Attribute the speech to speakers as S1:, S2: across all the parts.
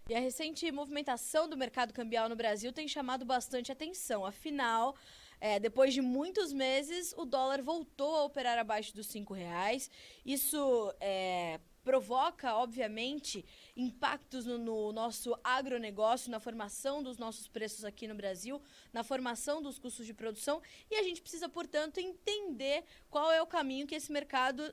S1: E a recente movimentação do mercado cambial no Brasil tem chamado bastante atenção. Afinal, depois de muitos meses, o dólar voltou a operar abaixo dos R$ 5. Isso provoca, obviamente, impactos no nosso agronegócio, na formação dos nossos preços aqui no Brasil, na formação dos custos de produção. E a gente precisa, portanto, entender qual é o caminho que esse mercado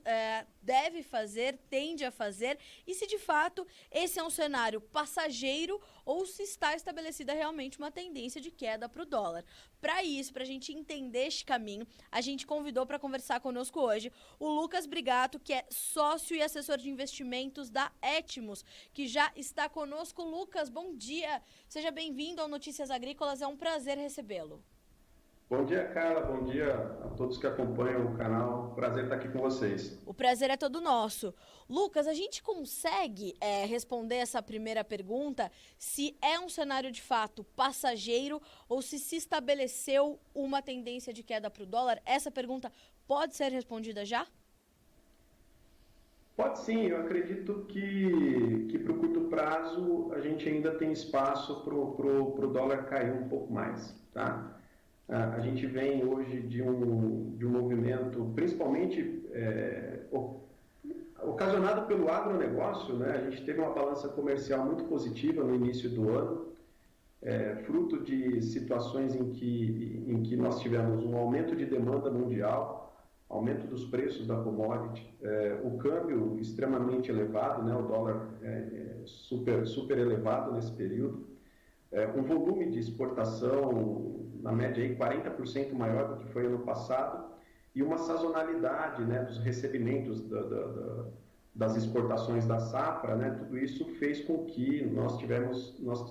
S1: deve fazer, tende a fazer, e se de fato esse é um cenário passageiro ou se está estabelecida realmente uma tendência de queda para o dólar. Para isso, para a gente entender este caminho, a gente convidou para conversar conosco hoje o Lucas Brigato, que é sócio e assessor de investimentos da Etmos, que já está conosco. Lucas, bom dia. Seja bem-vindo ao Notícias Agrícolas, é um prazer recebê-lo.
S2: Bom dia, Carla. Bom dia a todos que acompanham o canal. Prazer estar aqui com vocês.
S1: O prazer é todo nosso. Lucas, a gente consegue responder essa primeira pergunta, se é um cenário de fato passageiro ou se estabeleceu uma tendência de queda para o dólar? Essa pergunta pode ser respondida já?
S2: Pode sim, eu acredito que para o curto prazo a gente ainda tem espaço para o dólar cair um pouco mais, tá? A gente vem hoje de um movimento, principalmente ocasionado pelo agronegócio, né? A gente teve uma balança comercial muito positiva no início do ano, fruto de situações em que nós tivemos um aumento de demanda mundial, aumento dos preços da commodity, o câmbio extremamente elevado, né? O dólar super elevado nesse período, um volume de exportação na média aí 40% maior do que foi ano passado e uma sazonalidade, né, dos recebimentos das exportações da safra, né? Tudo isso fez com que nós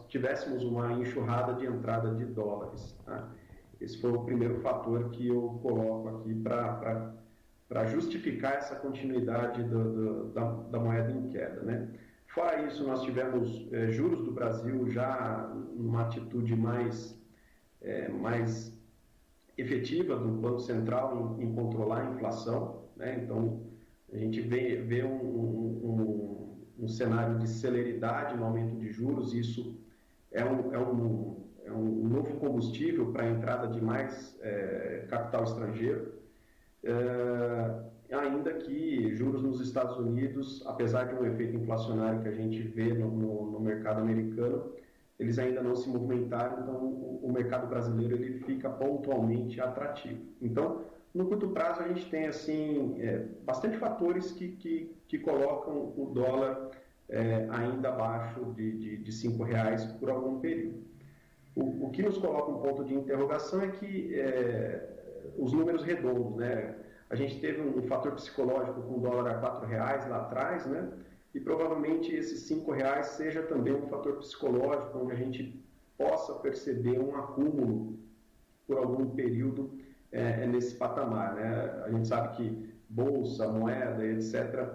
S2: tivéssemos uma enxurrada de entrada de dólares, tá? Esse foi o primeiro fator que eu coloco aqui para justificar essa continuidade da moeda em queda, né? Fora isso, nós tivemos juros do Brasil já numa atitude mais efetiva do Banco Central em controlar a inflação, né? Então, a gente vê um cenário de celeridade no aumento de juros, e isso é um novo combustível para a entrada de mais capital estrangeiro, ainda que juros nos Estados Unidos, apesar de um efeito inflacionário que a gente vê no mercado americano, eles ainda não se movimentaram, então o mercado brasileiro ele fica pontualmente atrativo. Então, no curto prazo, a gente tem assim, bastante fatores que colocam o dólar ainda abaixo de R$ 5 por algum período. O que nos coloca um ponto de interrogação é que os números redondos, né? A gente teve um fator psicológico com o dólar a R$ 4 lá atrás, né? E provavelmente esses R$ 5 seja também um fator psicológico, onde a gente possa perceber um acúmulo por algum período nesse patamar, né? A gente sabe que bolsa, moeda, etc.,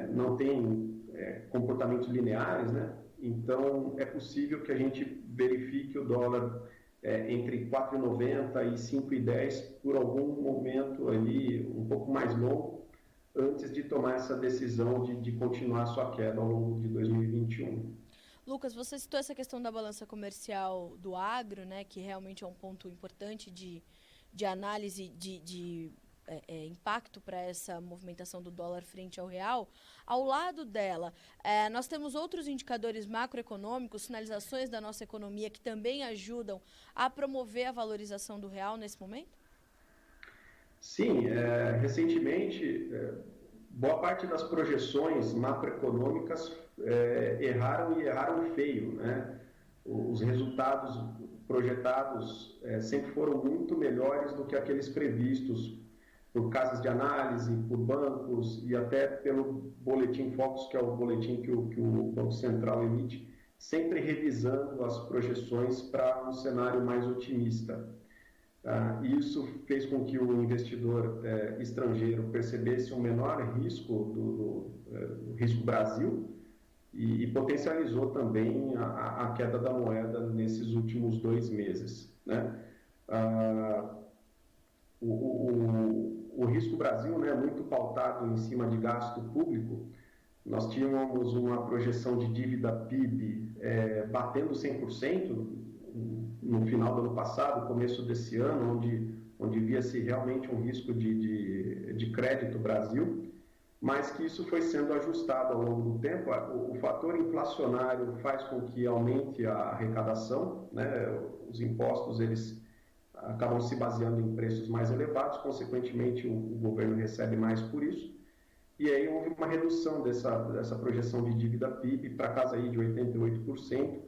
S2: não tem comportamentos lineares, né? Então, é possível que a gente verifique o dólar entre 4,90 e 5,10 por algum momento ali um pouco mais longo, antes de tomar essa decisão de continuar sua queda ao longo de 2021.
S1: Lucas, você citou essa questão da balança comercial do agro, né, que realmente é um ponto importante de análise de impacto para essa movimentação do dólar frente ao real. Ao lado dela, nós temos outros indicadores macroeconômicos, sinalizações da nossa economia que também ajudam a promover a valorização do real nesse momento?
S2: Sim, recentemente, boa parte das projeções macroeconômicas erraram e erraram feio, né? Os resultados projetados sempre foram muito melhores do que aqueles previstos por casas de análise, por bancos e até pelo Boletim Focus, que é o boletim que o Banco Central emite, sempre revisando as projeções para um cenário mais otimista. Isso fez com que o investidor estrangeiro percebesse um menor risco do risco Brasil e potencializou também a queda da moeda nesses últimos 2 meses, né? O risco Brasil, né, muito pautado em cima de gasto público, nós tínhamos uma projeção de dívida PIB batendo 100% no final do ano passado, começo desse ano, onde via-se realmente um risco de crédito Brasil, mas que isso foi sendo ajustado ao longo do tempo. O fator inflacionário faz com que aumente a arrecadação, né? Os impostos eles acabam se baseando em preços mais elevados, consequentemente o governo recebe mais por isso, e aí houve uma redução dessa projeção de dívida PIB para casa aí de 88%,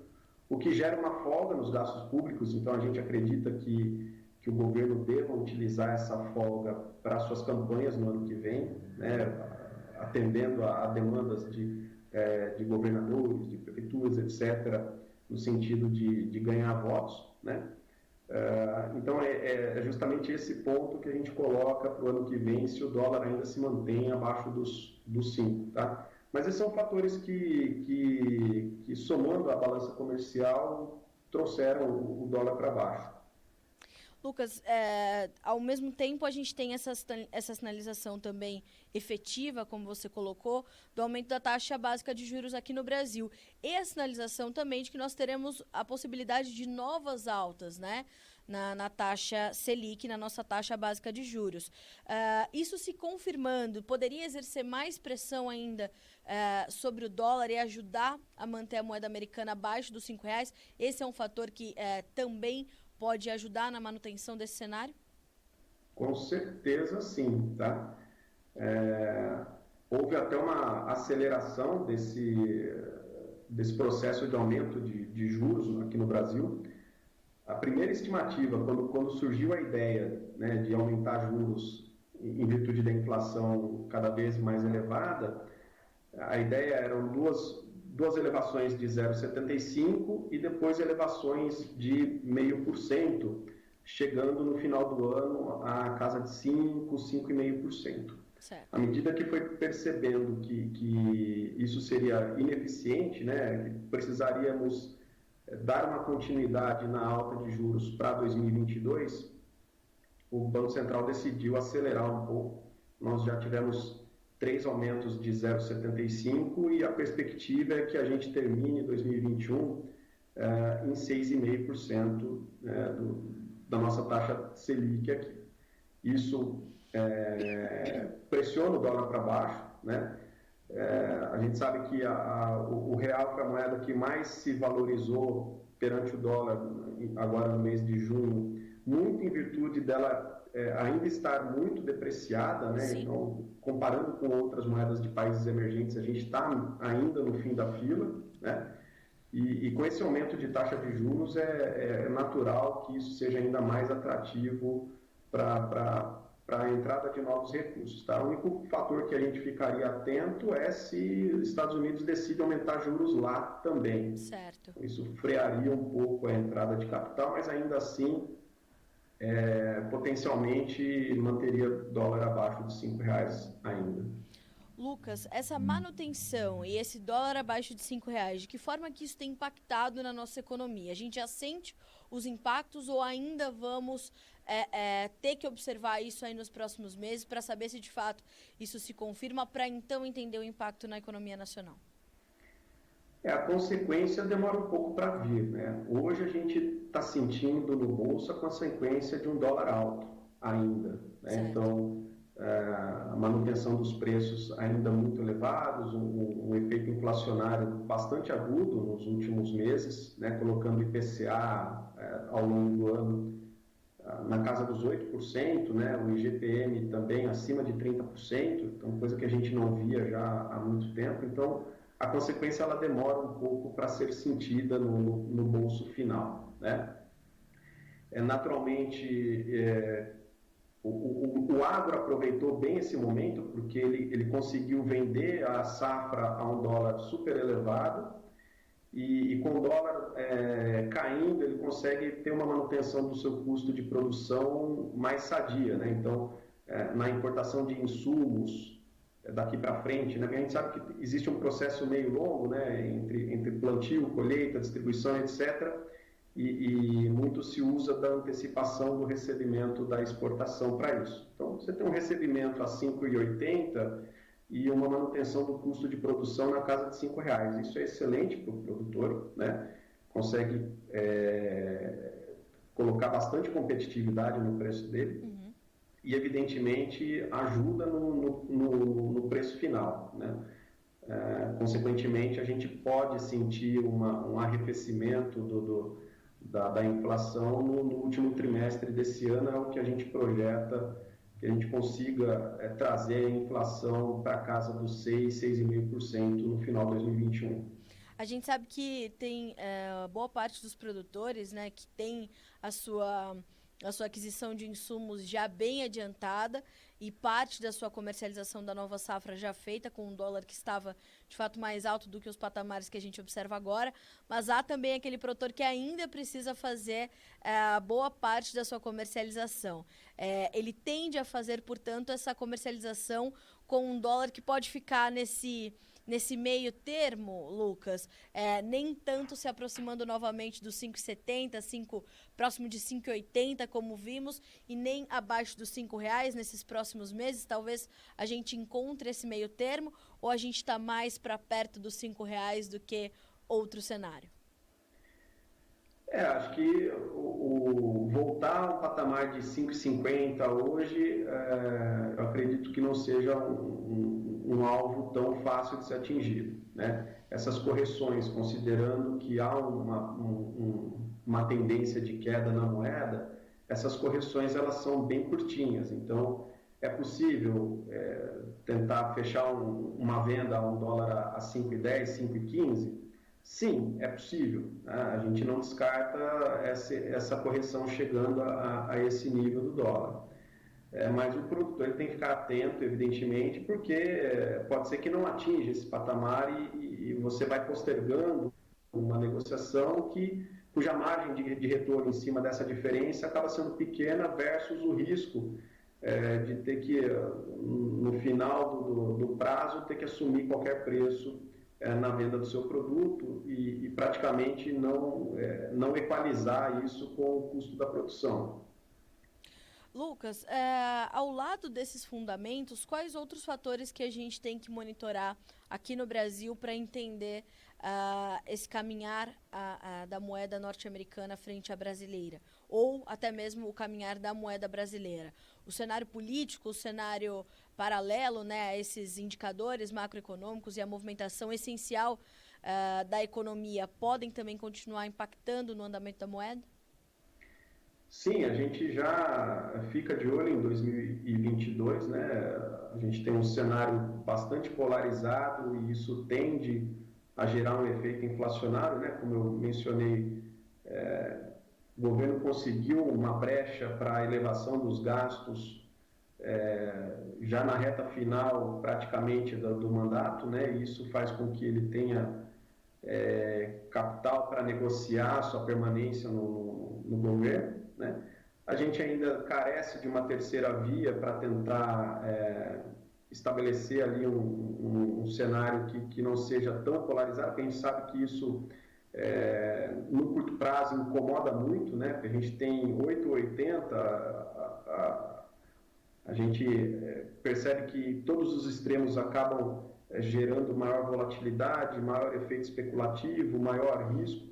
S2: o que gera uma folga nos gastos públicos. Então a gente acredita que o governo deva utilizar essa folga para suas campanhas no ano que vem, né? Atendendo a demandas de governadores, de prefeituras, etc., no sentido de ganhar votos, né? Então é justamente esse ponto que a gente coloca para o ano que vem, se o dólar ainda se mantém abaixo dos 5, tá? Mas esses são fatores que somando a balança comercial, trouxeram o dólar para baixo.
S1: Lucas, ao mesmo tempo a gente tem essa sinalização também efetiva, como você colocou, do aumento da taxa básica de juros aqui no Brasil. E a sinalização também de que nós teremos a possibilidade de novas altas, né? Na taxa Selic, na nossa taxa básica de juros. Isso se confirmando, poderia exercer mais pressão ainda sobre o dólar e ajudar a manter a moeda americana abaixo dos R$5? Esse é um fator que também pode ajudar na manutenção desse cenário?
S2: Com certeza sim, tá? Houve até uma aceleração desse processo de aumento de juros aqui no Brasil. A primeira estimativa, quando surgiu a ideia, né, de aumentar juros em virtude da inflação cada vez mais elevada, a ideia eram duas elevações de 0,75 e depois elevações de 0,5%, chegando no final do ano a casa de 5,5%. À medida que foi percebendo que isso seria ineficiente, né, que precisaríamos dar uma continuidade na alta de juros para 2022, o Banco Central decidiu acelerar um pouco. Nós já tivemos 3 aumentos de 0,75 e a perspectiva é que a gente termine 2021 em 6,5% da nossa taxa Selic aqui. Isso pressiona o dólar para baixo, né? A gente sabe que o real foi a moeda que mais se valorizou perante o dólar agora no mês de junho, muito em virtude dela ainda estar muito depreciada, né? Então, comparando com outras moedas de países emergentes, a gente está ainda no fim da fila, né? E com esse aumento de taxa de juros é natural que isso seja ainda mais atrativo para a entrada de novos recursos, tá? O único fator que a gente ficaria atento é se os Estados Unidos decidem aumentar juros lá também.
S1: Certo.
S2: Isso frearia um pouco a entrada de capital, mas ainda assim potencialmente manteria o dólar abaixo de R$5 ainda.
S1: Lucas, essa manutenção e esse dólar abaixo de R$5, de que forma que isso tem impactado na nossa economia? A gente já sente os impactos ou ainda vamos ter que observar isso aí nos próximos meses para saber se de fato isso se confirma, para então entender o impacto na economia nacional?
S2: A consequência demora um pouco para vir, né? Hoje a gente está sentindo no bolso a consequência de um dólar alto ainda, né? Então, a manutenção dos preços ainda muito elevados, um efeito inflacionário bastante agudo nos últimos meses, né? Colocando o IPCA ao longo do ano na casa dos 8%, né? O IGPM também acima de 30%, então coisa que a gente não via já há muito tempo. Então, a consequência ela demora um pouco para ser sentida no bolso final, né? Naturalmente, o agro aproveitou bem esse momento porque ele conseguiu vender a safra a um dólar super elevado e com o dólar caindo ele consegue ter uma manutenção do seu custo de produção mais sadia, né? Então, na importação de insumos daqui para frente, né? A gente sabe que existe um processo meio longo, né? Entre plantio, colheita, distribuição, etc. E muito se usa da antecipação do recebimento da exportação para isso. Então, você tem um recebimento a 5,80 e uma manutenção do custo de produção na casa de R$ 5. Isso é excelente para o produtor, né? Consegue colocar bastante competitividade no preço dele e, evidentemente, ajuda no preço final, né? Consequentemente, a gente pode sentir um arrefecimento da inflação no último trimestre desse ano, é o que a gente projeta, que a gente consiga trazer a inflação para casa dos 6,5% no final de 2021.
S1: A gente sabe que tem boa parte dos produtores, né, que tem a sua aquisição de insumos já bem adiantada e parte da sua comercialização da nova safra já feita com um dólar que estava, de fato, mais alto do que os patamares que a gente observa agora, mas há também aquele produtor que ainda precisa fazer boa parte da sua comercialização. Ele tende a fazer, portanto, essa comercialização com um dólar que pode ficar nesse meio termo, Lucas, nem tanto se aproximando novamente dos 5,70, próximo de 5,80, como vimos, e nem abaixo dos R$ 5 nesses próximos meses. Talvez a gente encontre esse meio termo, ou a gente está mais para perto dos R$ 5 do que outro cenário?
S2: Acho que voltar ao patamar de 5,50 hoje, eu acredito que não seja um alvo tão fácil de ser atingido, né? Essas correções, considerando que há uma tendência de queda na moeda, essas correções elas são bem curtinhas, então é possível tentar fechar uma venda a um dólar a 5,10, 5,15? Sim, é possível, né? A gente não descarta essa correção chegando a esse nível do dólar. Mas o produtor ele tem que ficar atento, evidentemente, porque pode ser que não atinja esse patamar e você vai postergando uma negociação cuja margem de retorno em cima dessa diferença acaba sendo pequena versus o risco de ter que, no final do prazo, ter que assumir qualquer preço na venda do seu produto e praticamente não equalizar isso com o custo da produção.
S1: Lucas, ao lado desses fundamentos, quais outros fatores que a gente tem que monitorar aqui no Brasil para entender esse caminhar da moeda norte-americana frente à brasileira? Ou até mesmo o caminhar da moeda brasileira? O cenário político, o cenário paralelo, né, a esses indicadores macroeconômicos e a movimentação essencial da economia podem também continuar impactando no andamento da moeda?
S2: Sim, a gente já fica de olho em 2022, né? A gente tem um cenário bastante polarizado e isso tende a gerar um efeito inflacionário, né? Como eu mencionei, o governo conseguiu uma brecha para a elevação dos gastos já na reta final praticamente do mandato, né? E isso faz com que ele tenha capital para negociar sua permanência no governo, né? A gente ainda carece de uma terceira via para tentar estabelecer ali um cenário que não seja tão polarizado, porque a gente sabe que isso no curto prazo incomoda muito, né? Porque a gente tem 8,80, a gente percebe que todos os extremos acabam gerando maior volatilidade, maior efeito especulativo, maior risco.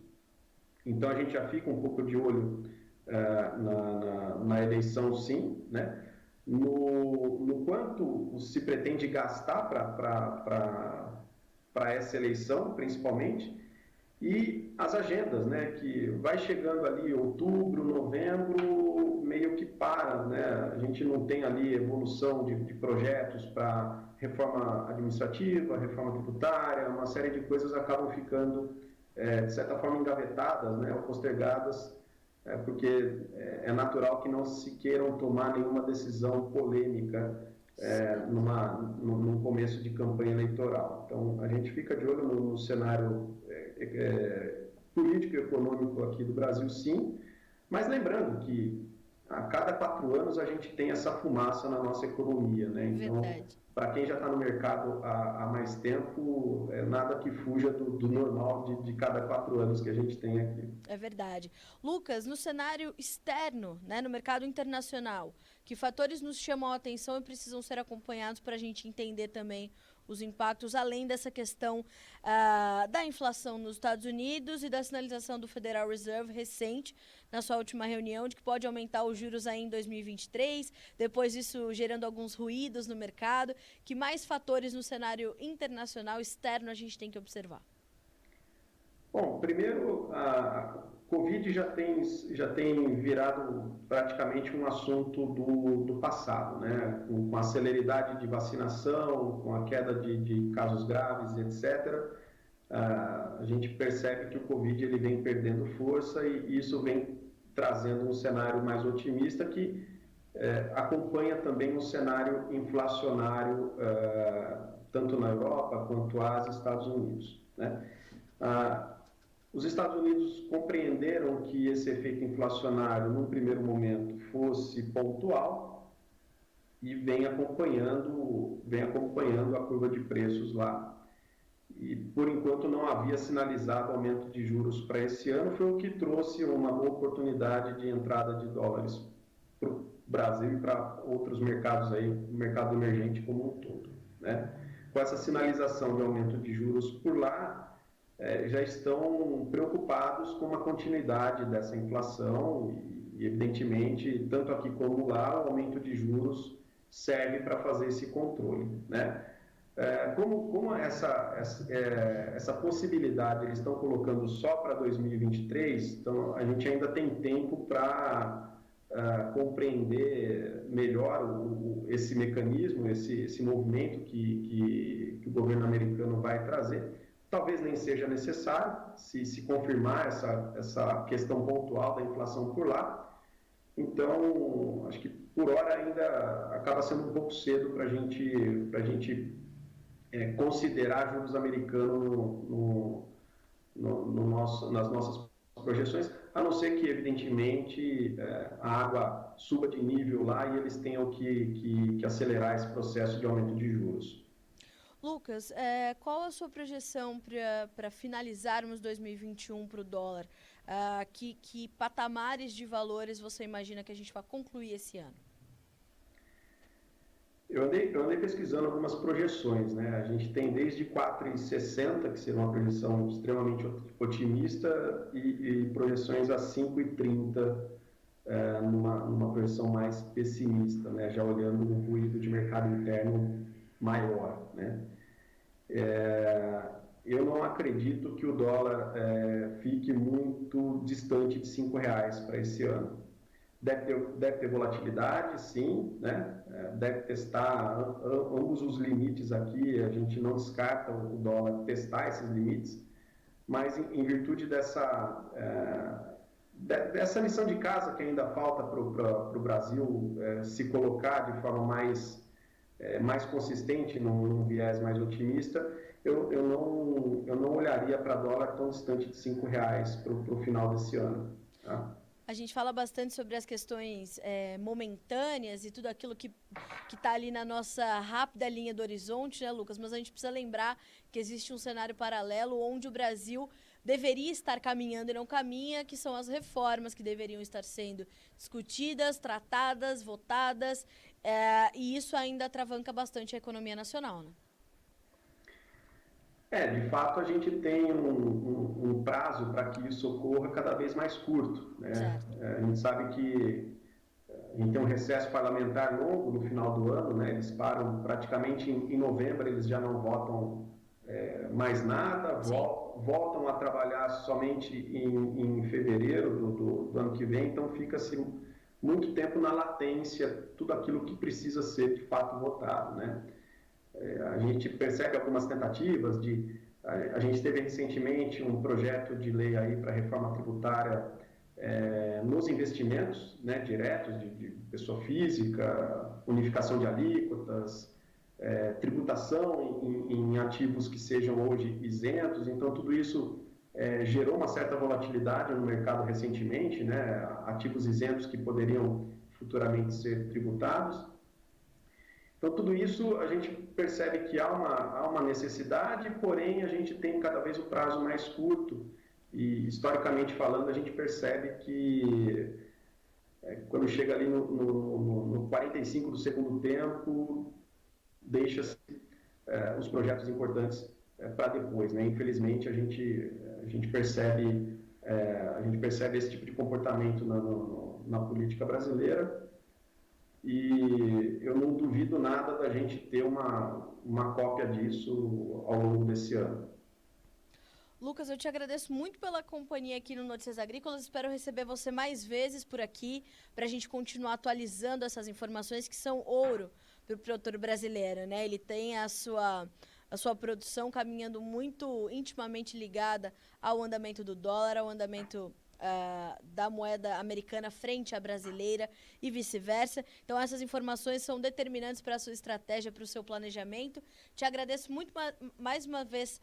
S2: Então a gente já fica um pouco de olho na eleição, sim, né? No quanto se pretende gastar para essa eleição, principalmente, e as agendas, né? Que vai chegando ali outubro, novembro, meio que para, né? A gente não tem ali evolução de projetos para reforma administrativa, reforma tributária, uma série de coisas acabam ficando, de certa forma, engavetadas, né? Ou postergadas, porque é natural que não se queiram tomar nenhuma decisão polêmica num começo de campanha eleitoral. Então, a gente fica de olho no cenário político e econômico aqui do Brasil, sim, mas lembrando que a cada 4 anos a gente tem essa fumaça na nossa economia, né? Então, para quem já está no mercado há mais tempo, nada que fuja do normal de cada 4 anos que a gente tem aqui.
S1: É verdade. Lucas, no cenário externo, né, no mercado internacional, Que fatores nos chamam a atenção e precisam ser acompanhados para a gente entender também os impactos, além dessa questão da inflação nos Estados Unidos e da sinalização do Federal Reserve recente, na sua última reunião, de que pode aumentar os juros aí em 2023, depois isso gerando alguns ruídos no mercado. Que mais fatores no cenário internacional externo a gente tem que observar?
S2: Bom, primeiro, a Covid já tem virado praticamente um assunto do passado, né? Com a celeridade de vacinação, com a queda de casos graves, etc., a gente percebe que o Covid ele vem perdendo força e isso vem trazendo um cenário mais otimista que acompanha também um cenário inflacionário tanto na Europa quanto Ásia e Estados Unidos, né? Os Estados Unidos compreenderam que esse efeito inflacionário, num primeiro momento, fosse pontual e vem acompanhando a curva de preços lá. E, por enquanto, não havia sinalizado aumento de juros para esse ano, foi o que trouxe uma boa oportunidade de entrada de dólares para o Brasil e para outros mercados, aí, o mercado emergente como um todo, né? Com essa sinalização de aumento de juros por lá, já estão preocupados com a continuidade dessa inflação e, evidentemente, tanto aqui como lá, o aumento de juros serve para fazer esse controle, né? Como essa possibilidade eles estão colocando só para 2023, então a gente ainda tem tempo para compreender melhor esse mecanismo, esse movimento que o governo americano vai trazer. Talvez nem seja necessário, se confirmar essa questão pontual da inflação por lá. Então, acho que por hora ainda acaba sendo um pouco cedo para a gente considerar juros americanos nas nossas projeções, a não ser que, evidentemente, a água suba de nível lá e eles tenham que acelerar esse processo de aumento de juros.
S1: Lucas, qual a sua projeção para finalizarmos 2021 para o dólar? Que patamares de valores você imagina que a gente vai concluir esse ano?
S2: Eu andei pesquisando algumas projeções, né? A gente tem desde 4,60, que seria uma projeção extremamente otimista, e projeções a 5,30, numa projeção mais pessimista, né? Já olhando o ruído de mercado interno maior, né? Eu não acredito que o dólar fique muito distante de R$5 para esse ano. Deve ter volatilidade, sim, né? Deve testar ambos os limites aqui, a gente não descarta o dólar testar esses limites, mas em virtude dessa lição de casa que ainda falta para o Brasil se colocar de forma mais consistente, num viés mais otimista, eu não olharia para dólar tão distante de R$5 para o final desse ano, tá?
S1: A gente fala bastante sobre as questões momentâneas e tudo aquilo que está ali na nossa rápida linha do horizonte, né, Lucas? Mas a gente precisa lembrar que existe um cenário paralelo onde o Brasil deveria estar caminhando e não caminha, que são as reformas que deveriam estar sendo discutidas, tratadas, votadas, e isso ainda atravanca bastante a economia nacional, né?
S2: De fato, a gente tem um prazo para que isso ocorra cada vez mais curto, né? A gente sabe que a gente tem um recesso parlamentar longo no final do ano, né? Eles param praticamente em novembro, eles já não votam mais nada, voltam a trabalhar somente em fevereiro do ano que vem, então fica-se muito tempo na latência tudo aquilo que precisa ser de fato votado, né? A gente percebe algumas tentativas a gente teve recentemente um projeto de lei aí para reforma tributária nos investimentos, né, diretos de pessoa física, unificação de alíquotas, tributação em ativos que sejam hoje isentos. Então tudo isso gerou uma certa volatilidade no mercado recentemente, né, ativos isentos que poderiam futuramente ser tributados. Então, tudo isso a gente percebe que há uma necessidade, porém a gente tem cada vez o prazo mais curto e, historicamente falando, a gente percebe que quando chega ali no 45 do segundo tempo, deixa-se os projetos importantes para depois, né? Infelizmente, a gente percebe esse tipo de comportamento na política brasileira, e eu não duvido nada da gente ter uma cópia disso ao longo desse ano.
S1: Lucas, eu te agradeço muito pela companhia aqui no Notícias Agrícolas. Espero receber você mais vezes por aqui para a gente continuar atualizando essas informações que são ouro para o produtor brasileiro, né? Ele tem a sua produção caminhando muito intimamente ligada ao andamento do dólar, ao andamento da moeda americana frente à brasileira e vice-versa. Então, essas informações são determinantes para a sua estratégia, para o seu planejamento. Te agradeço muito mais uma vez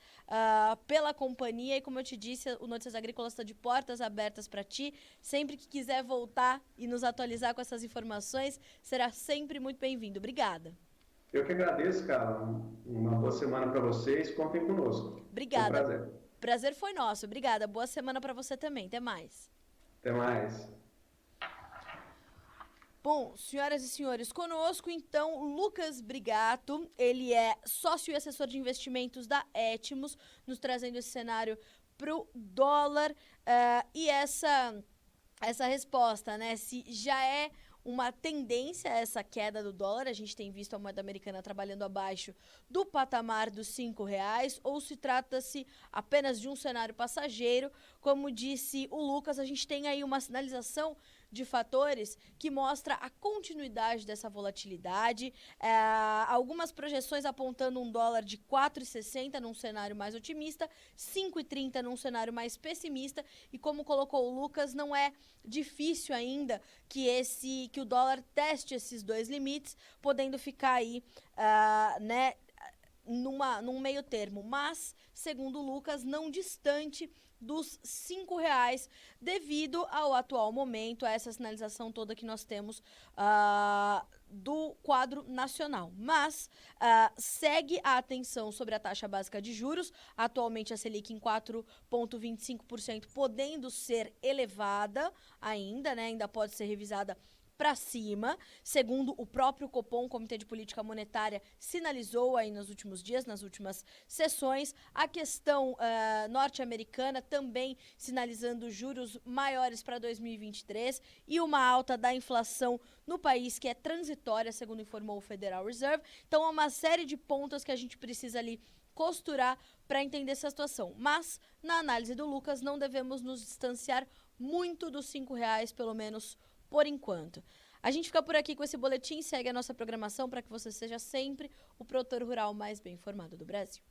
S1: pela companhia e, como eu te disse, o Notícias Agrícolas está de portas abertas para ti. Sempre que quiser voltar e nos atualizar com essas informações, será sempre muito bem-vindo. Obrigada.
S2: Eu que agradeço, cara. Uma boa semana para vocês. Contem conosco.
S1: Obrigada.
S2: Foi um prazer.
S1: Prazer foi nosso. Obrigada. Boa semana para você também. Até mais.
S2: Até mais.
S1: Bom, senhoras e senhores, conosco, então, Lucas Brigato. Ele é sócio e assessor de investimentos da Etmos, nos trazendo esse cenário para o dólar. E essa resposta, né? Se já é uma tendência essa queda do dólar, a gente tem visto a moeda americana trabalhando abaixo do patamar dos R$5, ou se trata-se apenas de um cenário passageiro. Como disse o Lucas, a gente tem aí uma sinalização de fatores que mostra a continuidade dessa volatilidade. Algumas projeções apontando um dólar de 4,60 num cenário mais otimista, 5,30 num cenário mais pessimista. E como colocou o Lucas, não é difícil ainda que o dólar teste esses dois limites, podendo ficar aí, né, num meio termo. Mas, segundo o Lucas, não distante dos R$5, devido ao atual momento, a essa sinalização toda que nós temos do quadro nacional. Mas segue a atenção sobre a taxa básica de juros, atualmente a Selic em 4,25%, podendo ser elevada ainda, né? Ainda pode ser revisada para cima, segundo o próprio Copom, Comitê de Política Monetária, sinalizou aí nos últimos dias, nas últimas sessões. A questão norte-americana também sinalizando juros maiores para 2023 e uma alta da inflação no país que é transitória, segundo informou o Federal Reserve. Então, há uma série de pontos que a gente precisa ali costurar para entender essa situação. Mas, na análise do Lucas, não devemos nos distanciar muito dos R$5, pelo menos por enquanto. A gente fica por aqui com esse boletim, segue a nossa programação para que você seja sempre o produtor rural mais bem informado do Brasil.